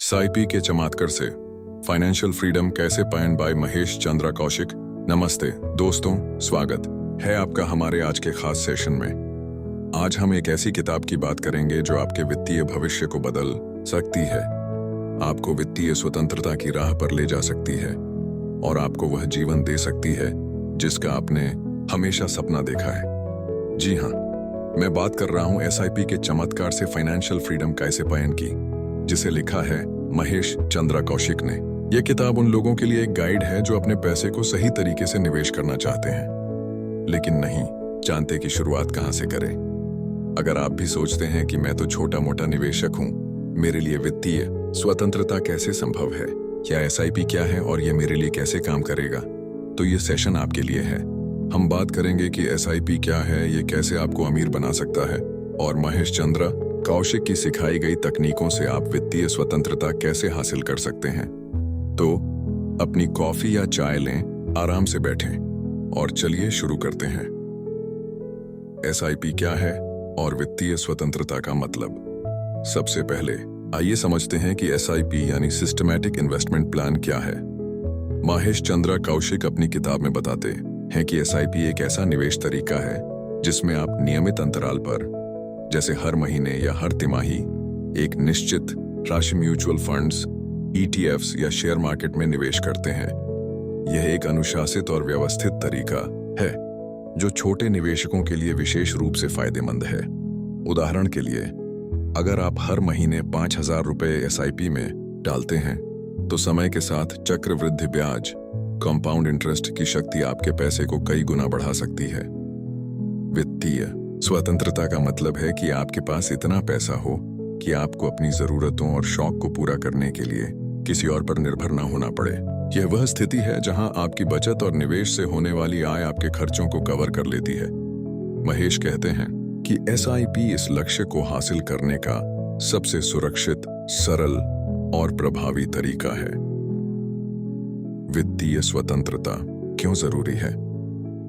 SIP के चमत्कार से फाइनेंशियल फ्रीडम कैसे पाएं बाय महेश चंद्र कौशिक। नमस्ते दोस्तों, स्वागत है आपका हमारे आज के खास सेशन में। आज हम एक ऐसी किताब की बात करेंगे जो आपके वित्तीय भविष्य को बदल सकती है, आपको वित्तीय स्वतंत्रता की राह पर ले जा सकती है और आपको वह जीवन दे सकती है जिसका आपने हमेशा सपना देखा है। जी हाँ, मैं बात कर रहा हूं एसआईपी के चमत्कार से फाइनेंशियल फ्रीडम कैसे पाएं की, जिसे लिखा है महेश चंद्र कौशिक ने। यह किताब उन लोगों के लिए एक गाइड है जो अपने पैसे को सही तरीके से निवेश करना चाहते हैं लेकिन नहीं जानते कि शुरुआत कहां से करें। अगर आप भी सोचते हैं कि मैं तो छोटा मोटा निवेशक हूं, मेरे लिए वित्तीय स्वतंत्रता कैसे संभव है, या एसआईपी क्या है और यह मेरे लिए कैसे काम करेगा, तो यह सेशन आपके लिए है। हम बात करेंगे कि एसआईपी क्या है, ये कैसे आपको अमीर बना सकता है और महेश चंद्र कौशिक की सिखाई गई तकनीकों से आप वित्तीय स्वतंत्रता कैसे हासिल कर सकते हैं। तो अपनी कॉफी या चाय लें, आराम से बैठें और चलिए शुरू करते हैं। एसआईपी क्या है और वित्तीय स्वतंत्रता का मतलब। सबसे पहले आइए समझते हैं कि एसआईपी यानी सिस्टमैटिक इन्वेस्टमेंट प्लान क्या है। महेश चंद्र कौशिक अपनी किताब में बताते हैं कि एसआईपी एक ऐसा निवेश तरीका है जिसमें आप नियमित अंतराल पर, जैसे हर महीने या हर तिमाही, एक निश्चित राशि म्यूचुअल फंड्स, ईटीएफ्स या शेयर मार्केट में निवेश करते हैं। यह एक अनुशासित और व्यवस्थित तरीका है जो छोटे निवेशकों के लिए विशेष रूप से फायदेमंद है। उदाहरण के लिए, अगर आप हर महीने 5,000 रुपए एसआईपी में डालते हैं तो समय के साथ चक्रवृद्धि ब्याज, कंपाउंड इंटरेस्ट की शक्ति आपके पैसे को कई गुना बढ़ा सकती है। वित्तीय स्वतंत्रता का मतलब है कि आपके पास इतना पैसा हो कि आपको अपनी जरूरतों और शौक को पूरा करने के लिए किसी और पर निर्भर न होना पड़े। यह वह स्थिति है जहां आपकी बचत और निवेश से होने वाली आय आपके खर्चों को कवर कर लेती है। महेश कहते हैं कि एसआईपी इस लक्ष्य को हासिल करने का सबसे सुरक्षित, सरल और प्रभावी तरीका है। वित्तीय स्वतंत्रता क्यों जरूरी है।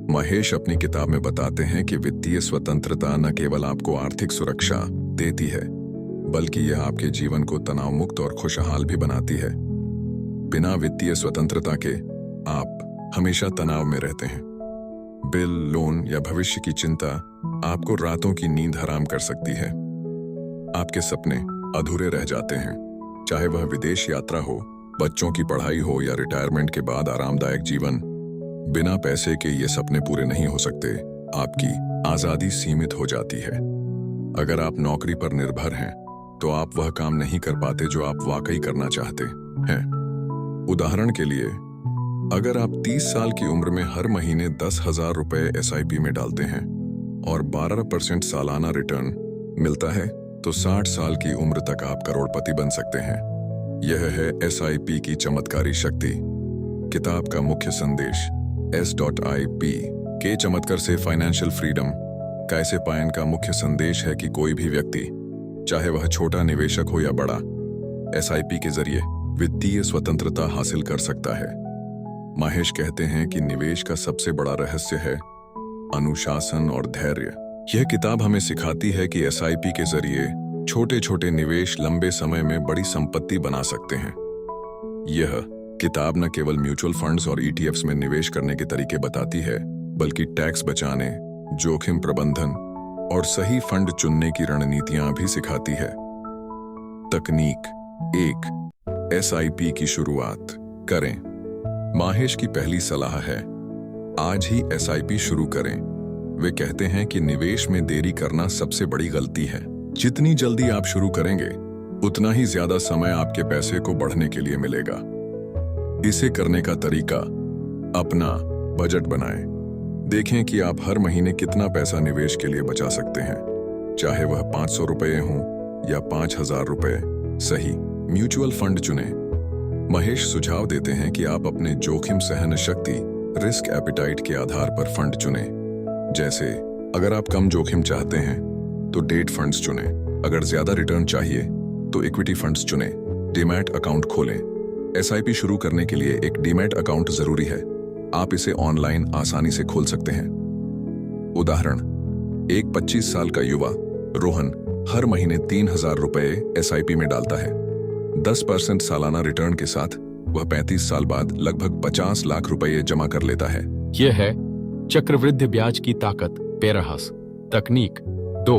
महेश अपनी किताब में बताते हैं कि वित्तीय स्वतंत्रता न केवल आपको आर्थिक सुरक्षा देती है, बल्कि यह आपके जीवन को तनाव मुक्त और खुशहाल भी बनाती है। बिना वित्तीय स्वतंत्रता के आप हमेशा तनाव में रहते हैं। बिल, लोन या भविष्य की चिंता आपको रातों की नींद हराम कर सकती है। आपके सपने अधूरे रह जाते हैं, चाहे वह विदेश यात्रा हो, बच्चों की पढ़ाई हो या रिटायरमेंट के बाद आरामदायक जीवन। बिना पैसे के ये सपने पूरे नहीं हो सकते। आपकी आजादी सीमित हो जाती है। अगर आप नौकरी पर निर्भर हैं तो आप वह काम नहीं कर पाते जो आप वाकई करना चाहते हैं। उदाहरण के लिए, अगर आप 30 साल की उम्र में हर महीने 10,000 रुपए एसआईपी में डालते हैं और 12% सालाना रिटर्न मिलता है तो 60 साल की उम्र तक आप करोड़पति बन सकते हैं। यह है एसआईपी की चमत्कारी शक्ति। किताब का मुख्य संदेश। S.I.P के चमत्कार से फाइनेंशियल फ्रीडम कैसे पाएं का मुख्य संदेश है कि कोई भी व्यक्ति, चाहे वह छोटा निवेशक हो या बड़ा, एसआईपी के जरिए वित्तीय स्वतंत्रता हासिल कर सकता है। महेश कहते हैं कि निवेश का सबसे बड़ा रहस्य है अनुशासन और धैर्य। यह किताब हमें सिखाती है कि एसआईपी के जरिए छोटे छोटे निवेश लंबे समय में बड़ी संपत्ति बना सकते हैं। यह किताब न केवल म्यूचुअल फंड्स और ईटीएफ्स में निवेश करने के तरीके बताती है, बल्कि टैक्स बचाने, जोखिम प्रबंधन और सही फंड चुनने की रणनीतियां भी सिखाती है। तकनीक 1, एसआईपी की शुरुआत करें। महेश की पहली सलाह है, आज ही एसआईपी शुरू करें। वे कहते हैं कि निवेश में देरी करना सबसे बड़ी गलती है। जितनी जल्दी आप शुरू करेंगे, उतना ही ज्यादा समय आपके पैसे को बढ़ने के लिए मिलेगा। इसे करने का तरीका, अपना बजट बनाएं। देखें कि आप हर महीने कितना पैसा निवेश के लिए बचा सकते हैं, चाहे वह 500 रुपये हों या 5,000 रुपये। सही म्यूचुअल फंड चुनें। महेश सुझाव देते हैं कि आप अपने जोखिम सहन शक्ति, रिस्क एपिटाइट के आधार पर फंड चुनें। जैसे अगर आप कम जोखिम चाहते हैं तो डेट फंड्स चुनें, अगर ज्यादा रिटर्न चाहिए तो इक्विटी फंड्स चुनें। डीमैट अकाउंट खोलें। एसआईपी शुरू करने के लिए एक डीमैट अकाउंट जरूरी है। आप इसे ऑनलाइन आसानी से खोल सकते हैं। उदाहरण, एक 25 साल का युवा रोहन हर महीने 3,000 रुपए एसआईपी में डालता है। 10% सालाना रिटर्न के साथ वह 35 साल बाद लगभग 50 लाख रुपए जमा कर लेता है। यह है चक्रवृद्धि ब्याज की ताकत। पेरहस तकनीक 2,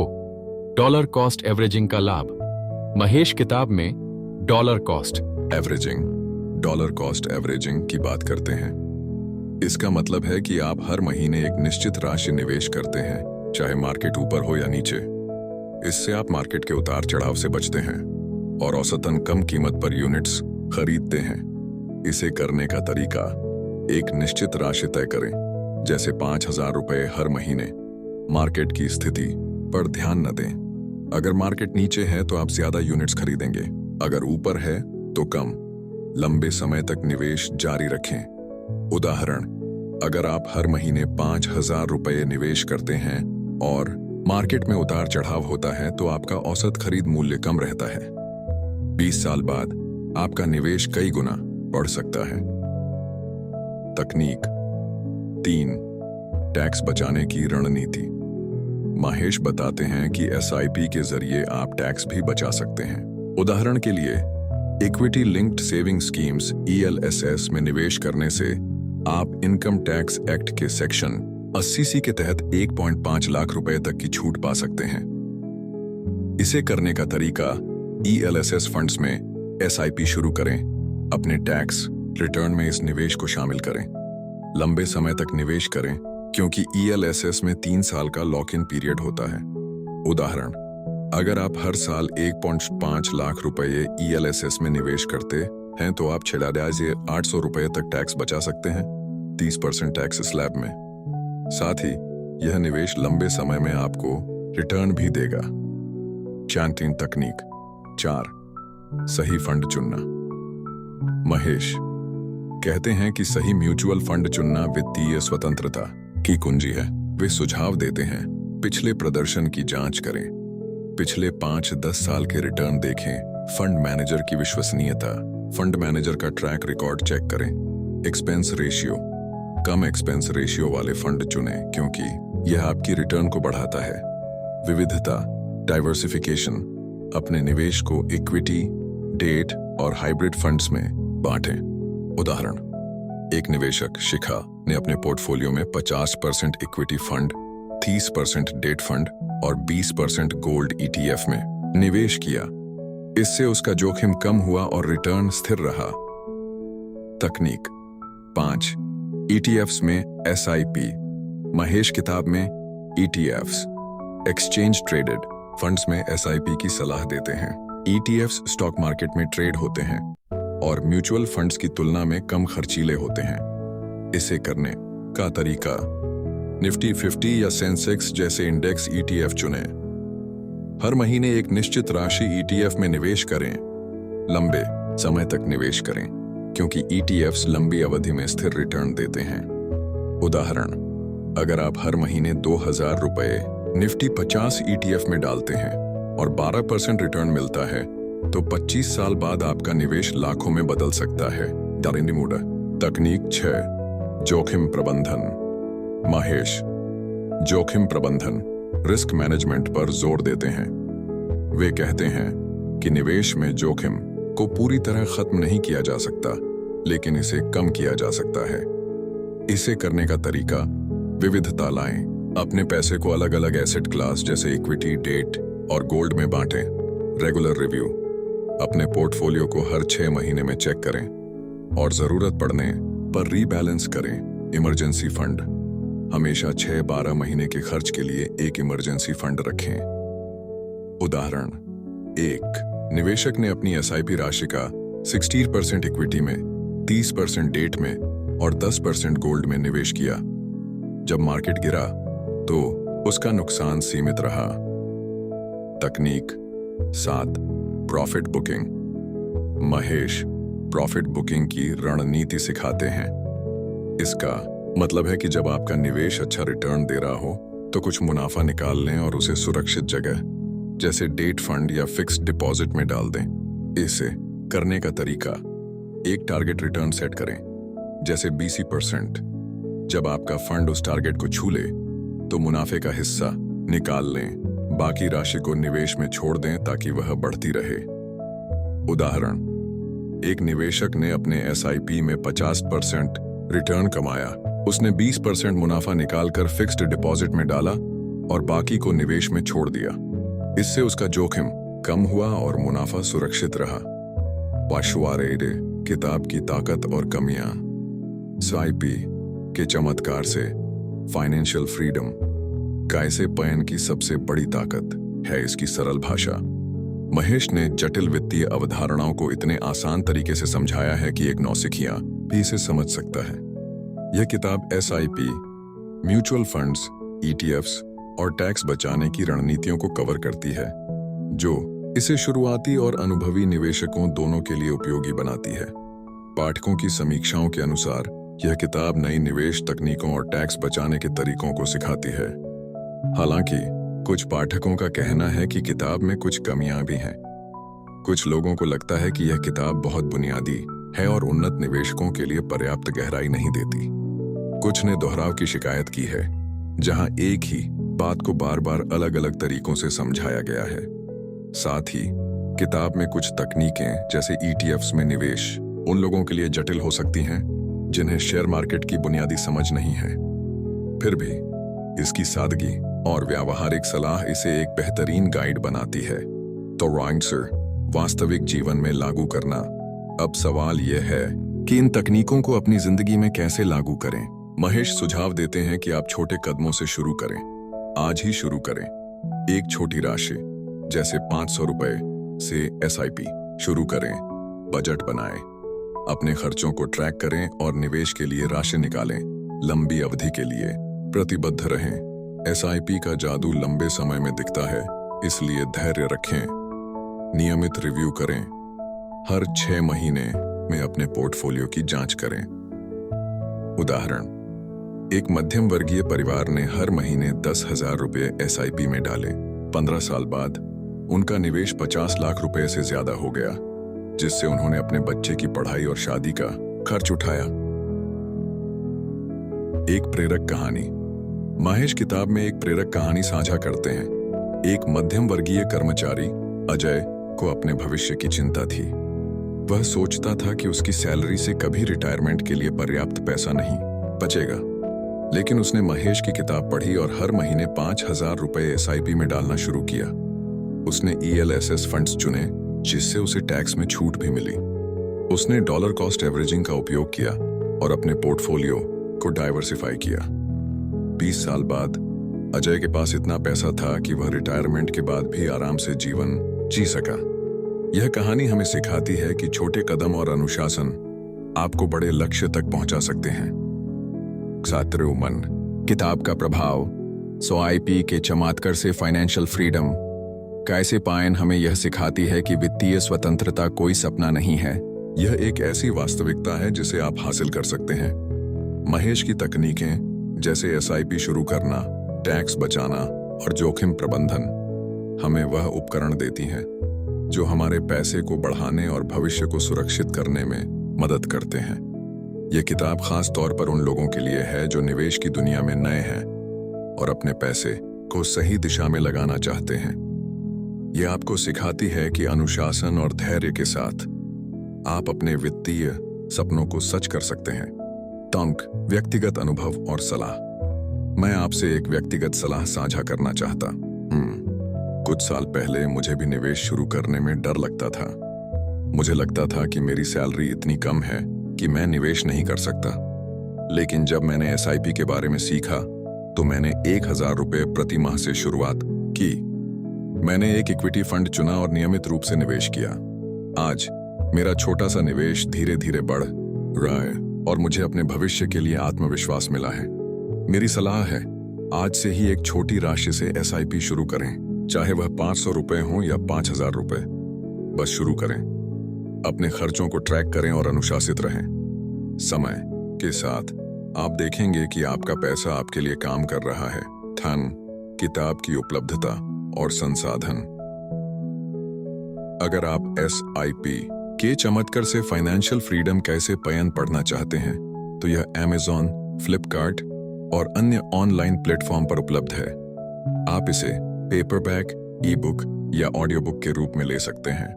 डॉलर कॉस्ट एवरेजिंग का लाभ। महेश किताब में डॉलर कॉस्ट एवरेजिंग की बात करते हैं। इसका मतलब है कि आप हर महीने एक निश्चित राशि निवेश करते हैं, चाहे मार्केट ऊपर हो या नीचे। इससे आप मार्केट के उतार चढ़ाव से बचते हैं और औसतन कम कीमत पर यूनिट्स खरीदते हैं। इसे करने का तरीका, एक निश्चित राशि तय करें, जैसे 5,000 रुपए हर महीने। मार्केट की स्थिति पर ध्यान न दें। अगर मार्केट नीचे है तो आप ज्यादा यूनिट्स खरीदेंगे, अगर ऊपर है तो कम। लंबे समय तक निवेश जारी रखें। उदाहरण, अगर आप हर महीने 5,000 रुपए निवेश करते हैं और मार्केट में उतार चढ़ाव होता है तो आपका औसत खरीद मूल्य कम रहता है। 20 साल बाद आपका निवेश कई गुना बढ़ सकता है। तकनीक 3, टैक्स बचाने की रणनीति। महेश बताते हैं कि एसआईपी के जरिए आप टैक्स भी बचा सकते हैं। उदाहरण के लिए, equity linked saving schemes ELSS में निवेश करने से आप इनकम टैक्स एक्ट के सेक्शन 80C के तहत 1.5 लाख रुपए तक की छूट पा सकते हैं। इसे करने का तरीका, ELSS फंड्स में SIP शुरू करें। अपने टैक्स रिटर्न में इस निवेश को शामिल करें। लंबे समय तक निवेश करें, क्योंकि ELSS में 3 साल का लॉक इन पीरियड होता है। उदाहरण, अगर आप हर साल 1.5 लाख रुपए ELSS में निवेश करते हैं तो आप 6,800 रुपए तक टैक्स बचा सकते हैं, 30% टैक्स स्लैब में। साथ ही यह निवेश लंबे समय में आपको रिटर्न भी देगा। चैंटिंग तकनीक 4, सही फंड चुनना। महेश कहते हैं कि सही म्यूचुअल फंड चुनना वित्तीय स्वतंत्रता की कुंजी है। वे सुझाव देते हैं, पिछले प्रदर्शन की जांच करें, पिछले 5-10 साल के रिटर्न देखें, फंड मैनेजर की विश्वसनीयता, फंड मैनेजर का ट्रैक रिकॉर्ड चेक करें। एक्सपेंस रेशियो, कम एक्सपेंस रेशियो वाले फंड चुनें क्योंकि यह आपकी रिटर्न को बढ़ाता है। विविधता, डाइवर्सिफिकेशन, अपने निवेश को इक्विटी, डेट और हाइब्रिड फंड्स में बांटें। उदाहरण, एक निवेशक शिखा ने अपने पोर्टफोलियो में 50% इक्विटी फंड, 30% डेट फंड और 20% गोल्ड ETF में निवेश किया। इससे उसका जोखिम कम हुआ और रिटर्न स्थिर रहा। तकनीक 5, ETFs में SIP। महेश किताब में ETFs, एक्सचेंज ट्रेडेड फंड्स में SIP की सलाह देते हैं। ETFs स्टॉक मार्केट में ट्रेड होते हैं और म्यूचुअल फंड्स की तुलना में कम खर्चीले होते हैं। इसे करने का तरीका, निफ्टी 50 या सेंसेक्स जैसे इंडेक्स ETF चुनें। हर महीने एक निश्चित राशि ETF में निवेश करें। लंबे समय तक निवेश करें, क्योंकि ETFs लंबी अवधि में स्थिर रिटर्न देते हैं। उदाहरण, अगर आप हर महीने 2,000 रुपए निफ्टी 50 ETF में डालते हैं और 12% रिटर्न मिलता है तो 25 साल बाद आपका निवेश लाखों में बदल सकता है। दारिंडिमुडा। तकनीक 6, जोखिम प्रबंधन। महेश जोखिम प्रबंधन, रिस्क मैनेजमेंट पर जोर देते हैं। वे कहते हैं कि निवेश में जोखिम को पूरी तरह खत्म नहीं किया जा सकता, लेकिन इसे कम किया जा सकता है। इसे करने का तरीका, विविधता लाएं। अपने पैसे को अलग अलग एसेट क्लास जैसे इक्विटी, डेट और गोल्ड में बांटें। रेगुलर रिव्यू, अपने पोर्टफोलियो को हर 6 महीने में चेक करें और जरूरत पड़ने पर रीबैलेंस करें। इमरजेंसी फंड, हमेशा 6-12 महीने के खर्च के लिए एक इमरजेंसी फंड रखें। उदाहरण, एक निवेशक ने अपनी SIP राशि का 60% इक्विटी में, 30% डेट में और 10% गोल्ड में निवेश किया। जब मार्केट गिरा तो उसका नुकसान सीमित रहा। तकनीक 7, profit booking. Mahesh profit booking की रणनीति सिखाते हैं। इसका मतलब है कि जब आपका निवेश अच्छा रिटर्न दे रहा हो तो कुछ मुनाफा निकाल लें और उसे सुरक्षित जगह जैसे डेट फंड या फिक्स्ड डिपॉजिट में डाल दें। इसे करने का तरीका, एक टारगेट रिटर्न सेट करें, जैसे 20%। जब आपका फंड उस टारगेट को छू ले तो मुनाफे का हिस्सा निकाल लें, बाकी राशि को निवेश में छोड़ दें ताकि वह बढ़ती रहे। उदाहरण, एक निवेशक ने अपने एसआईपी में 50% रिटर्न कमाया। उसने 20% मुनाफा निकालकर फिक्स्ड डिपॉजिट में डाला और बाकी को निवेश में छोड़ दिया। इससे उसका जोखिम कम हुआ और मुनाफा सुरक्षित रहा। वाशुआरेडे किताब की ताकत और कमियां। एसआईपी के चमत्कार से फाइनेंशियल फ्रीडम। कैसे पैन की सबसे बड़ी ताकत है इसकी सरल भाषा। महेश ने जटिल वित्तीय अवधारणाओं को इतने आसान तरीके से समझाया है कि एक नौसिखिया भी इसे समझ सकता है। यह किताब एसआईपी, म्यूचुअल फंड्स, ईटीएफ्स और टैक्स बचाने की रणनीतियों को कवर करती है, जो इसे शुरुआती और अनुभवी निवेशकों दोनों के लिए उपयोगी बनाती है। पाठकों की समीक्षाओं के अनुसार यह किताब नई निवेश तकनीकों और टैक्स बचाने के तरीकों को सिखाती है। हालांकि कुछ पाठकों का कहना है कि किताब में कुछ कमियां भी हैं। कुछ लोगों को लगता है कि यह किताब बहुत बुनियादी है और उन्नत निवेशकों के लिए पर्याप्त गहराई नहीं देती। कुछ ने दोहराव की शिकायत की है, जहां एक ही बात को बार बार अलग अलग तरीकों से समझाया गया है। साथ ही किताब में कुछ तकनीकें जैसे ईटीएफ्स में निवेश उन लोगों के लिए जटिल हो सकती हैं जिन्हें शेयर मार्केट की बुनियादी समझ नहीं है। फिर भी इसकी सादगी और व्यावहारिक सलाह इसे एक बेहतरीन गाइड बनाती है। तो आंसर वास्तविक जीवन में लागू करना। अब सवाल यह है कि इन तकनीकों को अपनी जिंदगी में कैसे लागू करें। महेश सुझाव देते हैं कि आप छोटे कदमों से शुरू करें। आज ही शुरू करें। एक छोटी राशि जैसे 500 रुपए से एसआईपी शुरू करें। बजट बनाएं, अपने खर्चों को ट्रैक करें और निवेश के लिए राशि निकालें। लंबी अवधि के लिए प्रतिबद्ध रहें। एसआईपी का जादू लंबे समय में दिखता है, इसलिए धैर्य रखें। नियमित रिव्यू करें। हर 6 महीने में अपने पोर्टफोलियो की जांच करें। उदाहरण, एक मध्यम वर्गीय परिवार ने हर महीने 10,000 रुपये एसआईपी में डाले। 15 साल बाद उनका निवेश 50 लाख रुपए से ज्यादा हो गया, जिससे उन्होंने अपने बच्चे की पढ़ाई और शादी का खर्च उठाया। एक प्रेरक कहानी। महेश किताब में एक प्रेरक कहानी साझा करते हैं। एक मध्यम वर्गीय कर्मचारी अजय को अपने भविष्य की चिंता थी। वह सोचता था कि उसकी सैलरी से कभी रिटायरमेंट के लिए पर्याप्त पैसा नहीं बचेगा। लेकिन उसने महेश की किताब पढ़ी और हर महीने 5,000 रुपए एसआईपी में डालना शुरू किया। उसने ईएलएसएस फंड्स चुने, जिससे उसे टैक्स में छूट भी मिली। उसने डॉलर कॉस्ट एवरेजिंग का उपयोग किया और अपने पोर्टफोलियो को डाइवर्सिफाई किया। 20 साल बाद अजय के पास इतना पैसा था कि वह रिटायरमेंट के बाद भी आराम से जीवन जी सका। यह कहानी हमें सिखाती है कि छोटे कदम और अनुशासन आपको बड़े लक्ष्य तक पहुंचा सकते हैं। छात्रों मन किताब का प्रभाव। एसआईपी के चमत्कार से फाइनेंशियल फ्रीडम। कैसे पाएं हमें यह सिखाती है कि वित्तीय स्वतंत्रता कोई सपना नहीं है, यह एक ऐसी वास्तविकता है जिसे आप हासिल कर सकते हैं। महेश की तकनीकें जैसे एसआईपी शुरू करना, टैक्स बचाना और जोखिम प्रबंधन हमें वह उपकरण देती हैं जो हमारे पैसे को बढ़ाने और भविष्य को सुरक्षित करने में मदद करते हैं। यह किताब खास तौर पर उन लोगों के लिए है जो निवेश की दुनिया में नए हैं और अपने पैसे को सही दिशा में लगाना चाहते हैं। यह आपको सिखाती है कि अनुशासन और धैर्य के साथ आप अपने वित्तीय सपनों को सच कर सकते हैं। तंक व्यक्तिगत अनुभव और सलाह। मैं आपसे एक व्यक्तिगत सलाह साझा करना चाहता। कुछ साल पहले मुझे भी निवेश शुरू करने में डर लगता था। मुझे लगता था कि मेरी सैलरी इतनी कम है कि मैं निवेश नहीं कर सकता। लेकिन जब मैंने एसआईपी के बारे में सीखा तो मैंने 1,000 रुपये प्रति माह से शुरुआत की। मैंने एक इक्विटी फंड चुना और नियमित रूप से निवेश किया। आज मेरा छोटा सा निवेश धीरे धीरे बढ़ रहा है और मुझे अपने भविष्य के लिए आत्मविश्वास मिला है। मेरी सलाह है, आज से ही एक छोटी राशि से एसआईपी शुरू करें, चाहे वह 500 रुपए हो या 5,000 रुपए। बस शुरू करें। अपने खर्चों को ट्रैक करें और अनुशासित रहें। समय के साथ आप देखेंगे कि आपका पैसा आपके लिए काम कर रहा है। धन, किताब की उपलब्धता और संसाधन। अगर आप एसआईपी के चमत्कार से फाइनेंशियल फ्रीडम कैसे पयन पढ़ना चाहते हैं तो यह Amazon, फ्लिपकार्ट और अन्य ऑनलाइन प्लेटफॉर्म पर उपलब्ध है। आप इसे पेपरबैक, ई बुक या ऑडियो बुक के रूप में ले सकते हैं।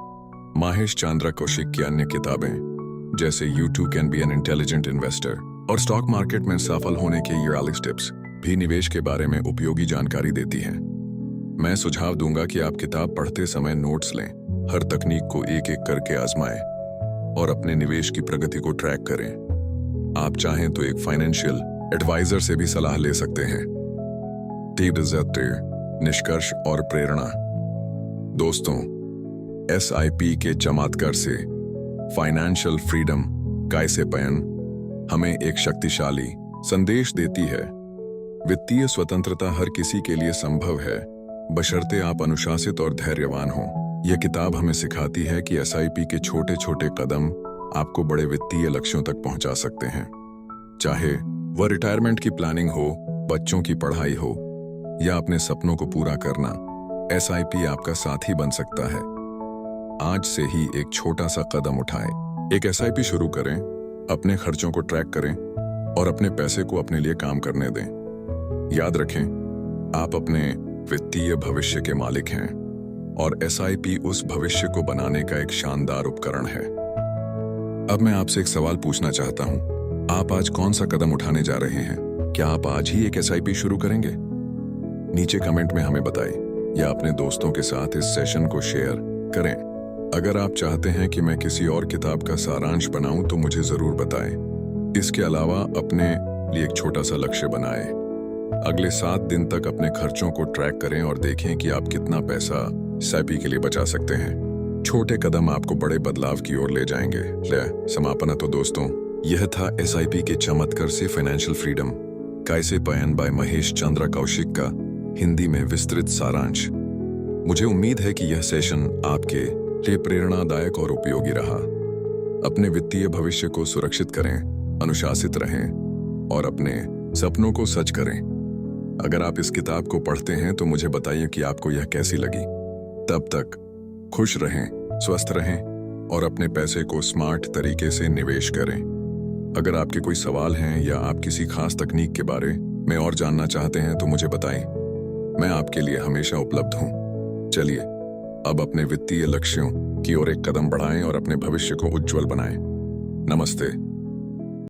माहेश चांद्रा कौशिक की अन्य किताबें जैसे you too can be an intelligent investor और स्टॉक मार्केट में सफल होने के ये 40 टिप्स भी निवेश के बारे में उपयोगी जानकारी देती हैं। मैं सुझाव दूंगा कि आप किताब पढ़ते समय नोट्स लें, हर तकनीक को एक एक करके आजमाएं और अपने निवेश की प्रगति को ट्रैक करें। आप चाहें तो एक फाइनेंशियल एडवाइजर से भी सलाह ले सकते हैं। निष्कर्ष और प्रेरणा। दोस्तों, SIP के चमत्कार से फाइनेंशियल फ्रीडम कैसे पयन हमें एक शक्तिशाली संदेश देती है। वित्तीय स्वतंत्रता हर किसी के लिए संभव है, बशर्ते आप अनुशासित और धैर्यवान हों। यह किताब हमें सिखाती है कि SIP के छोटे छोटे कदम आपको बड़े वित्तीय लक्ष्यों तक पहुंचा सकते हैं। चाहे वह रिटायरमेंट की प्लानिंग हो, बच्चों की पढ़ाई हो या अपने सपनों को पूरा करना, SIP आपका साथी बन सकता है। आज से ही एक छोटा सा कदम उठाएं। एक SIP शुरू करें, अपने खर्चों को ट्रैक करें और अपने पैसे को अपने लिए काम करने दें। याद रखें, आप अपने वित्तीय भविष्य के मालिक हैं और SIP उस भविष्य को बनाने का एक शानदार उपकरण है। अब मैं आपसे एक सवाल पूछना चाहता हूं। आप आज कौन सा कदम उठाने जा रहे हैं? क्या आप आज ही एक SIP शुरू करेंगे? नीचे कमेंट में हमें बताएं या अपने दोस्तों के साथ इस सेशन को शेयर करें। अगर आप चाहते हैं कि मैं किसी और किताब का सारांश बनाऊं तो मुझे जरूर बताएं। इसके अलावा अपने लिए एक छोटा सा लक्ष्य बनाएं। अगले 7 दिन तक अपने खर्चों को ट्रैक करें और देखें कि आप कितना पैसा SIP के लिए बचा सकते हैं। छोटे कदम आपको बड़े बदलाव की ओर ले जाएंगे। समापन। तो दोस्तों, यह था SIP के चमत्कार से फाइनेंशियल फ्रीडम कैसे पयन बाय महेश चंद्रा कौशिक का हिंदी में विस्तृत सारांश। मुझे उम्मीद है कि यह सेशन आपके लिए प्रेरणादायक और उपयोगी रहा। अपने वित्तीय भविष्य को सुरक्षित करें, अनुशासित रहें और अपने सपनों को सच करें। अगर आप इस किताब को पढ़ते हैं तो मुझे बताइए कि आपको यह कैसी लगी। तब तक खुश रहें, स्वस्थ रहें और अपने पैसे को स्मार्ट तरीके से निवेश करें। अगर आपके कोई सवाल हैं या आप किसी खास तकनीक के बारे में और जानना चाहते हैं तो मुझे बताएं। मैं आपके लिए हमेशा उपलब्ध हूं। चलिए अब अपने वित्तीय लक्ष्यों की ओर एक कदम बढ़ाएं और अपने भविष्य को उज्जवल बनाएं। नमस्ते।